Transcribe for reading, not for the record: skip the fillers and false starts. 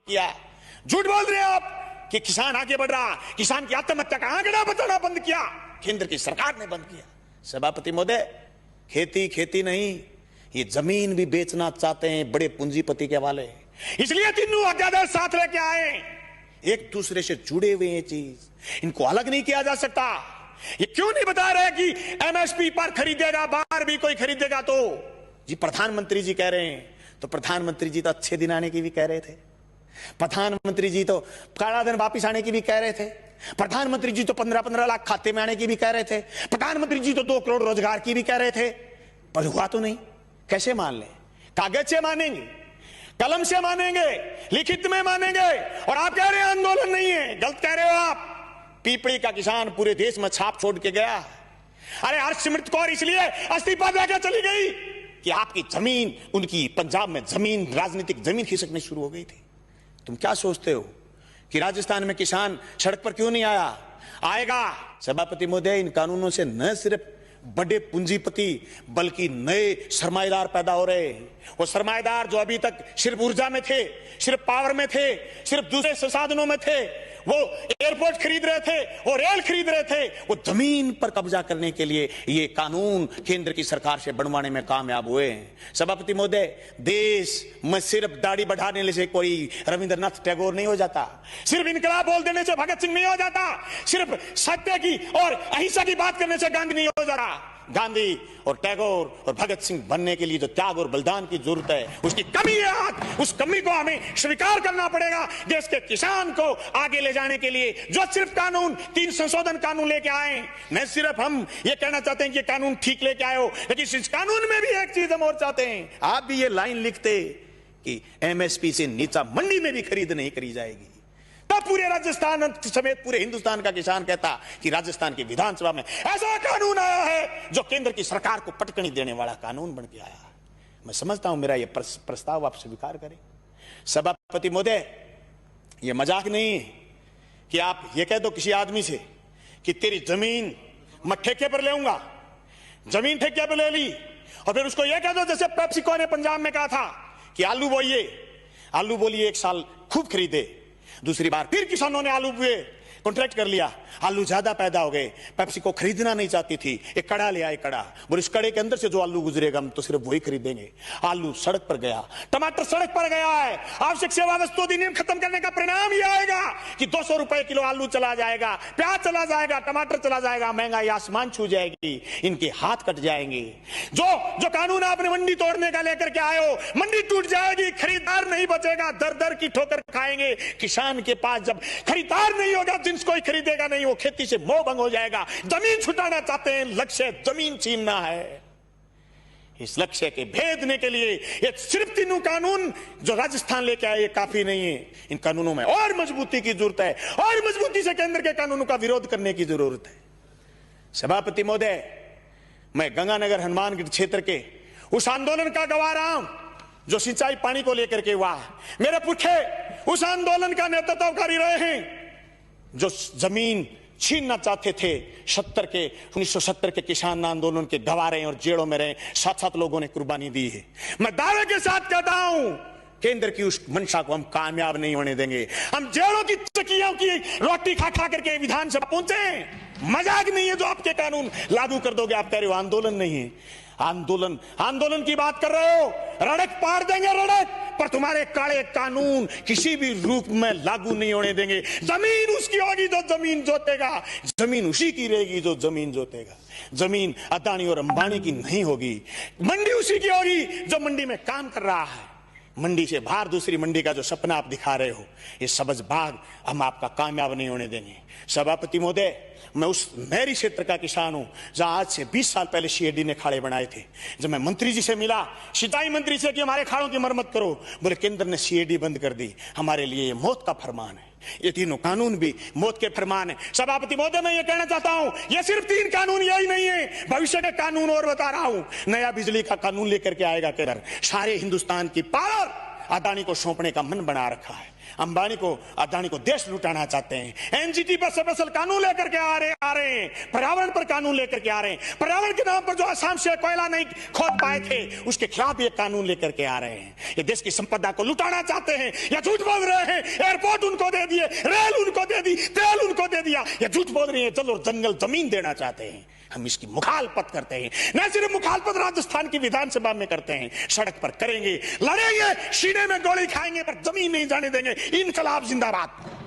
किया। झूठ बोल रहे हैं आप कि किसान आगे बढ़ रहा, किसान की आत्महत्या का आंकड़ा बताना बंद किया, केंद्र की सरकार ने बंद किया। सभापति महोदय, खेती खेती नहीं, ये जमीन भी बेचना चाहते हैं बड़े पूंजीपति के वाले, इसलिए तीनों अध्यादेश साथ लेके आए। एक दूसरे से जुड़े हुए हैं चीज, इनको अलग नहीं किया जा सकता। ये क्यों नहीं बता रहे कि एमएसपी पर खरीदेगा, बाहर भी कोई खरीदेगा तो जी प्रधानमंत्री जी कह रहे हैं, तो प्रधानमंत्री जी तो अच्छे दिन आने की भी कह रहे थे, प्रधानमंत्री जी तो काला धन वापिस आने की भी कह रहे थे, प्रधानमंत्री जी तो 15-15 लाख खाते में आने की भी कह रहे थे, प्रधानमंत्री जी तो 2 करोड़ रोजगार की भी कह रहे थे, पर हुआ तो नहीं। कैसे मान लें? कागज से मानेंगे, कलम से मानेंगे, लिखित में मानेंगे, और आप कह रहे हैं आंदोलन नहीं है। गलत कह रहे हो आप। पीपड़ी का किसान पूरे देश में छाप छोड़ के गया। अरे हरसिमरत कौर इसलिए इस्तीफा देकर चली गई कि आपकी जमीन, उनकी पंजाब में जमीन, राजनीतिक जमीन खिसकनी शुरू हो गई थी। तुम क्या सोचते हो कि राजस्थान में किसान सड़क पर क्यों नहीं आया? आएगा। सभापति महोदय, इन कानूनों से न सिर्फ बड़े पूंजीपति बल्कि नए सरमाएदार पैदा हो रहे हैं। वो सरमाएदार जो अभी तक सिर्फ ऊर्जा में थे, सिर्फ पावर में थे, सिर्फ दूसरे संसाधनों में थे, वो एयरपोर्ट खरीद रहे थे, वो रेल खरीद रहे थे, वो जमीन पर कब्जा करने के लिए ये कानून केंद्र की सरकार से बनवाने में कामयाब हुए हैं। सभापति महोदय, देश में सिर्फ दाढ़ी बढ़ाने से कोई रविंद्रनाथ टैगोर नहीं हो जाता, सिर्फ इनकलाब बोल देने से भगत सिंह नहीं हो जाता, सिर्फ सत्य की और अहिंसा की बात करने से गांधी नहीं हो जाता। गांधी और टैगोर और भगत सिंह बनने के लिए जो त्याग और बलिदान की जरूरत है, उसकी कमी है आज, उस कमी को हमें स्वीकार करना पड़ेगा। देश के किसान को आगे ले जाने के लिए जो सिर्फ कानून, 3 संशोधन कानून लेके आए, न सिर्फ हम ये कहना चाहते हैं कि कानून ठीक लेके आए हो, लेकिन इस कानून में भी एक चीज हम और चाहते हैं। आप भी ये लाइन लिखते कि एमएसपी से नीचा मंडी में भी खरीद नहीं करी जाएगी, तो पूरे राजस्थान समेत पूरे हिंदुस्तान का किसान कहता कि राजस्थान की विधानसभा में ऐसा कानून आया है जो केंद्र की सरकार को पटकनी देने वाला कानून बन के आया। मैं समझता हूं मेरा यह प्रस्ताव आप स्वीकार करें। सभापति महोदय, यह मजाक नहीं है कि आप ये कह दो किसी आदमी से कि तेरी जमीन मैं ठेके पर लेऊंगा, जमीन ठेके पर ले ली, और फिर उसको यह कह दो जैसे पेप्सिको ने पंजाब में कहा था कि आलू बोलिए 1 साल खूब खरीदे, दूसरी बार फिर किसानों ने आलू बुए, कॉन्ट्रैक्ट कर लिया, आलू ज्यादा पैदा हो गए, पेप्सिको खरीदना नहीं चाहती थी, एक कड़ा ले आए, कड़ा बोले इस कड़े के अंदर से जो आलू गुजरेगा हम तो सिर्फ वही खरीदेंगे। आलू सड़क पर गया, टमाटर सड़क पर गया है। आवश्यक सेवा वस्तु अधिनियम खत्म करने का परिणाम यह आएगा कि 200 रुपए किलो आलू चला जाएगा, प्याज चला जाएगा, टमाटर चला जाएगा, महंगाई आसमान छू जाएगी, इनके हाथ कट जाएंगे। जो कानून आपने मंडी तोड़ने का लेकर के आए हो, मंडी टूट जाएगी, खरीदार नहीं बचेगा, दर दर की ठोकर खाएंगे। किसान के पास जब खरीदार नहीं होगा, जिन्स कोई खरीदेगा नहीं, वो खेती से मोह भंग हो जाएगा। जमीन छुटाना चाहते हैं, लक्ष्य जमीन छीनना है। इस लक्ष्य के भेदने के लिए ये सिर्फ 3 कानून जो राजस्थान लेके आए ये काफी नहीं है, इन कानूनों में और मजबूती की जरूरत है, और मजबूती से केंद्र के कानूनों का विरोध करने की जरूरत है। सभापति महोदय, मैं गंगानगर हनुमानगढ़ क्षेत्र के उस आंदोलन का गवाह रहा हूं जो सिंचाई पानी को लेकर के हुआ। मेरे पुरखे उस आंदोलन का नेतृत्व कर रहे हैं जो जमीन छीनना चाहते थे। 1970 के किसान आंदोलन के गवाह रहे और जेलों में रहे, 7-7 लोगों ने कुर्बानी दी है। मैं दावे के साथ कहता हूं, केंद्र की उस मंशा को हम कामयाब नहीं होने देंगे। हम जेलों की चकियों की रोटी खा खा करके विधानसभा पहुंचे। मजाक नहीं है जो आपके कानून लागू कर दोगे। आप कह रहे हो आंदोलन नहीं है, आंदोलन की बात कर रहे हो, रड़क पार देंगे रड़क, पर तुम्हारे काले कानून किसी भी रूप में लागू नहीं होने देंगे। जमीन उसकी होगी जो जमीन जोतेगा, जमीन उसी की रहेगी जो जमीन जोतेगा। जमीन अदानी और अंबानी की नहीं होगी, मंडी उसी की होगी जो मंडी में काम कर रहा है। मंडी से बाहर दूसरी मंडी का जो सपना आप दिखा रहे हो, ये सबज बाग हम आपका कामयाब नहीं होने देंगे। सभापति महोदय, मैं उस मेरी क्षेत्र का किसान हूं जहां आज से 20 साल पहले सीएडी ने खाड़े बनाए थे। जब मैं मंत्री जी से मिला, सिंचाई मंत्री से कि हमारे खाड़ों की मरम्मत करो, बोले केंद्र ने सीएडी बंद कर दी, हमारे लिए ये मौत का फरमान है। ये 3 कानून भी मौत के फरमान है। सभापति महोदय, मैं ये कहना चाहता हूं, ये सिर्फ 3 कानून यही नहीं है, भविष्य के कानून और बता रहा हूं। नया बिजली का कानून लेकर के आएगा केंद्र, सारे हिंदुस्तान की पावर अदानी को सौंपने का मन बना रखा है। अंबानी को, अदानी को देश लुटाना चाहते हैं। एनजीटी पर स्पेशल कानून लेकर के आ रहे हैं, पर्यावरण पर कानून लेकर के आ रहे हैं। पर्यावरण के नाम पर जो असम से कोयला नहीं खोद पाए थे उसके खिलाफ ये कानून लेकर के आ रहे हैं। ये देश की संपदा को लुटाना चाहते हैं या झूठ बोल रहे हैं। एयरपोर्ट उनको दे दिए, रेल उनको दे दी, तेल उनको दे दिया, ये झूठ बोल रहे हैं। जल और जंगल जमीन देना चाहते हैं। हम इसकी मुखालफत करते हैं। न सिर्फ मुखालफत राजस्थान की विधानसभा में करते हैं, सड़क पर करेंगे, लड़ेंगे, सीने में गोली खाएंगे, पर जमीन नहीं जाने देंगे। इनकलाब जिंदाबाद।